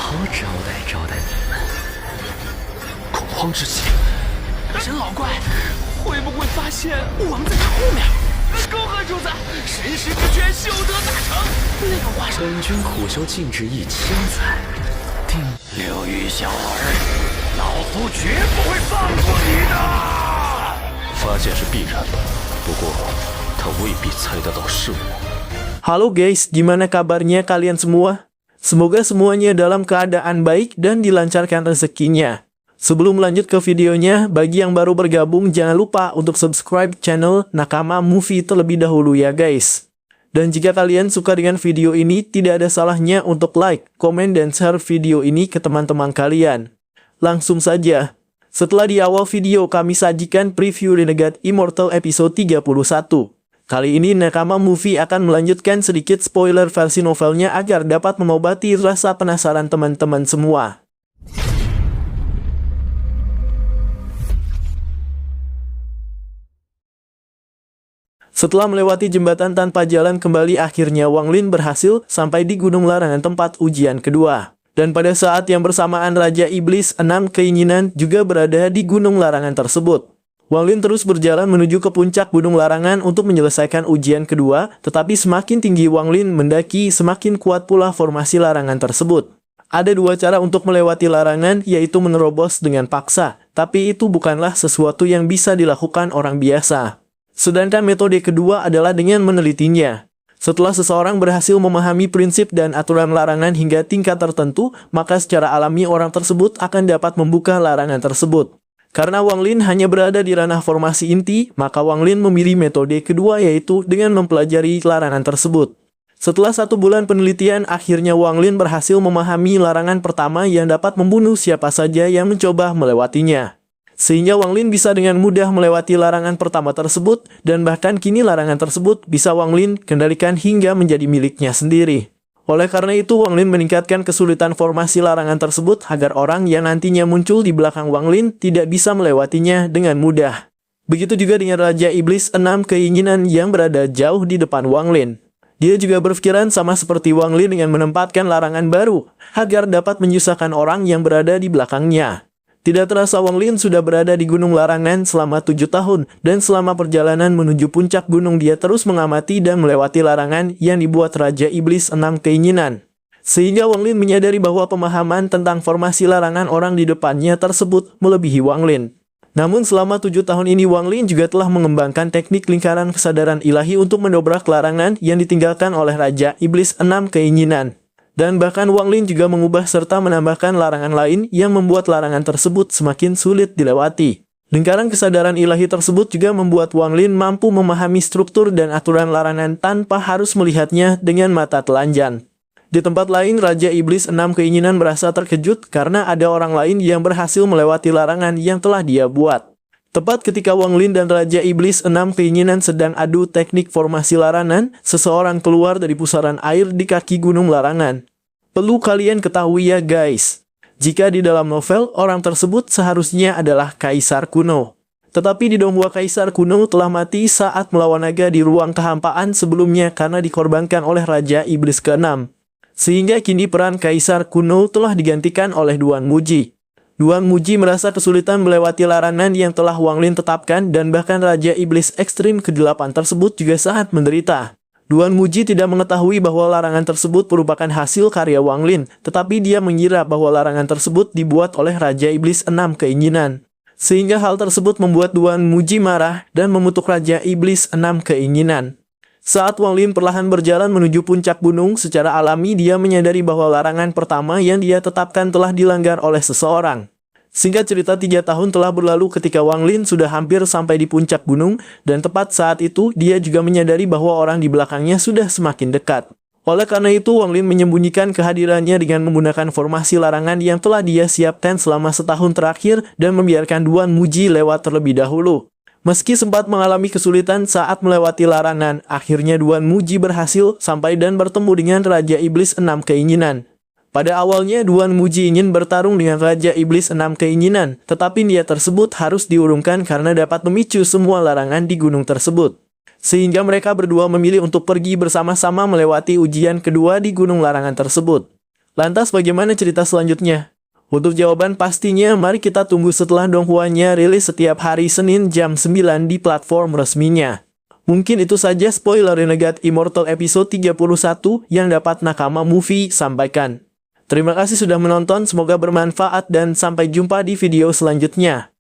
好招待招待你们。恐慌之气，沈老怪会不会发现我们在他后面？恭贺主子，神识之权修得大成。那个花生，本君苦修禁制1000载，定刘玉小儿，老夫绝不会放过你的。发现是必然，不过他未必猜得到是我。Halo guys, gimana kabarnya kalian semua? Semoga semuanya dalam keadaan baik dan dilancarkan rezekinya. Sebelum lanjut ke videonya, bagi yang baru bergabung jangan lupa untuk subscribe channel Nakama Movie terlebih dahulu ya guys. Dan jika kalian suka dengan video ini, tidak ada salahnya untuk like, komen, dan share video ini ke teman-teman kalian. Langsung saja. Setelah di awal video kami sajikan preview Renegade Immortal episode 31. Kali ini Nakama Movie akan melanjutkan sedikit spoiler versi novelnya agar dapat mengobati rasa penasaran teman-teman semua. Setelah melewati jembatan tanpa jalan kembali, akhirnya Wang Lin berhasil sampai di Gunung Larangan tempat ujian kedua. Dan pada saat yang bersamaan Raja Iblis 6 Keinginan juga berada di Gunung Larangan tersebut. Wang Lin terus berjalan menuju ke puncak Gunung Larangan untuk menyelesaikan ujian kedua, tetapi semakin tinggi Wang Lin mendaki, semakin kuat pula formasi larangan tersebut. Ada dua cara untuk melewati larangan, yaitu menerobos dengan paksa, tapi itu bukanlah sesuatu yang bisa dilakukan orang biasa. Sedangkan metode kedua adalah dengan menelitinya. Setelah seseorang berhasil memahami prinsip dan aturan larangan hingga tingkat tertentu, maka secara alami orang tersebut akan dapat membuka larangan tersebut. Karena Wang Lin hanya berada di ranah formasi inti, maka Wang Lin memilih metode kedua, yaitu dengan mempelajari larangan tersebut. Setelah 1 bulan penelitian, akhirnya Wang Lin berhasil memahami larangan pertama yang dapat membunuh siapa saja yang mencoba melewatinya. Sehingga Wang Lin bisa dengan mudah melewati larangan pertama tersebut, dan bahkan kini larangan tersebut bisa Wang Lin kendalikan hingga menjadi miliknya sendiri. Oleh karena itu, Wang Lin meningkatkan kesulitan formasi larangan tersebut agar orang yang nantinya muncul di belakang Wang Lin tidak bisa melewatinya dengan mudah. Begitu juga dengan Raja Iblis 6 Keinginan yang berada jauh di depan Wang Lin. Dia juga berpikiran sama seperti Wang Lin dengan menempatkan larangan baru agar dapat menyusahkan orang yang berada di belakangnya. Tidak terasa Wang Lin sudah berada di Gunung Larangan selama 7 tahun, dan selama perjalanan menuju puncak gunung dia terus mengamati dan melewati larangan yang dibuat Raja Iblis 6 Keinginan. Sehingga Wang Lin menyadari bahwa pemahaman tentang formasi larangan orang di depannya tersebut melebihi Wang Lin. Namun selama 7 tahun ini Wang Lin juga telah mengembangkan teknik lingkaran kesadaran ilahi untuk mendobrak larangan yang ditinggalkan oleh Raja Iblis 6 Keinginan. Dan bahkan Wang Lin juga mengubah serta menambahkan larangan lain yang membuat larangan tersebut semakin sulit dilewati. Lingkaran kesadaran ilahi tersebut juga membuat Wang Lin mampu memahami struktur dan aturan larangan tanpa harus melihatnya dengan mata telanjang. Di tempat lain, Raja Iblis 6 Keinginan merasa terkejut karena ada orang lain yang berhasil melewati larangan yang telah dia buat. Tepat ketika Wang Lin dan Raja Iblis 6 Keinginan sedang adu teknik formasi larangan, seseorang keluar dari pusaran air di kaki gunung larangan. Perlu kalian ketahui ya guys, jika di dalam novel, orang tersebut seharusnya adalah Kaisar Kuno. Tetapi di Donghua Kaisar Kuno telah mati saat melawan naga di ruang kehampaan sebelumnya karena dikorbankan oleh Raja Iblis ke-6. Sehingga kini peran Kaisar Kuno telah digantikan oleh Duan Muji. Duan Muji merasa kesulitan melewati larangan yang telah Wang Lin tetapkan, dan bahkan Raja Iblis Ekstrim ke-8 tersebut juga sangat menderita. Duan Muji tidak mengetahui bahwa larangan tersebut merupakan hasil karya Wang Lin, tetapi dia mengira bahwa larangan tersebut dibuat oleh Raja Iblis 6 Keinginan. Sehingga hal tersebut membuat Duan Muji marah dan mengutuk Raja Iblis 6 Keinginan. Saat Wang Lin perlahan berjalan menuju puncak gunung, secara alami dia menyadari bahwa larangan pertama yang dia tetapkan telah dilanggar oleh seseorang. Singkat cerita, 3 tahun telah berlalu ketika Wang Lin sudah hampir sampai di puncak gunung, dan tepat saat itu dia juga menyadari bahwa orang di belakangnya sudah semakin dekat. Oleh karena itu, Wang Lin menyembunyikan kehadirannya dengan menggunakan formasi larangan yang telah dia siapkan selama setahun terakhir dan membiarkan Duan Muji lewat terlebih dahulu. Meski sempat mengalami kesulitan saat melewati larangan, akhirnya Duan Muji berhasil sampai dan bertemu dengan Raja Iblis 6 Keinginan. Pada awalnya, Duan Muji ingin bertarung dengan Raja Iblis 6 Keinginan, tetapi niat tersebut harus diurungkan karena dapat memicu semua larangan di gunung tersebut. Sehingga mereka berdua memilih untuk pergi bersama-sama melewati ujian kedua di Gunung Larangan tersebut. Lantas bagaimana cerita selanjutnya? Untuk jawaban pastinya, mari kita tunggu setelah Donghua-nya rilis setiap hari Senin jam 9 di platform resminya. Mungkin itu saja spoiler Renegade Immortal episode 31 yang dapat Nakama Movie sampaikan. Terima kasih sudah menonton, semoga bermanfaat dan sampai jumpa di video selanjutnya.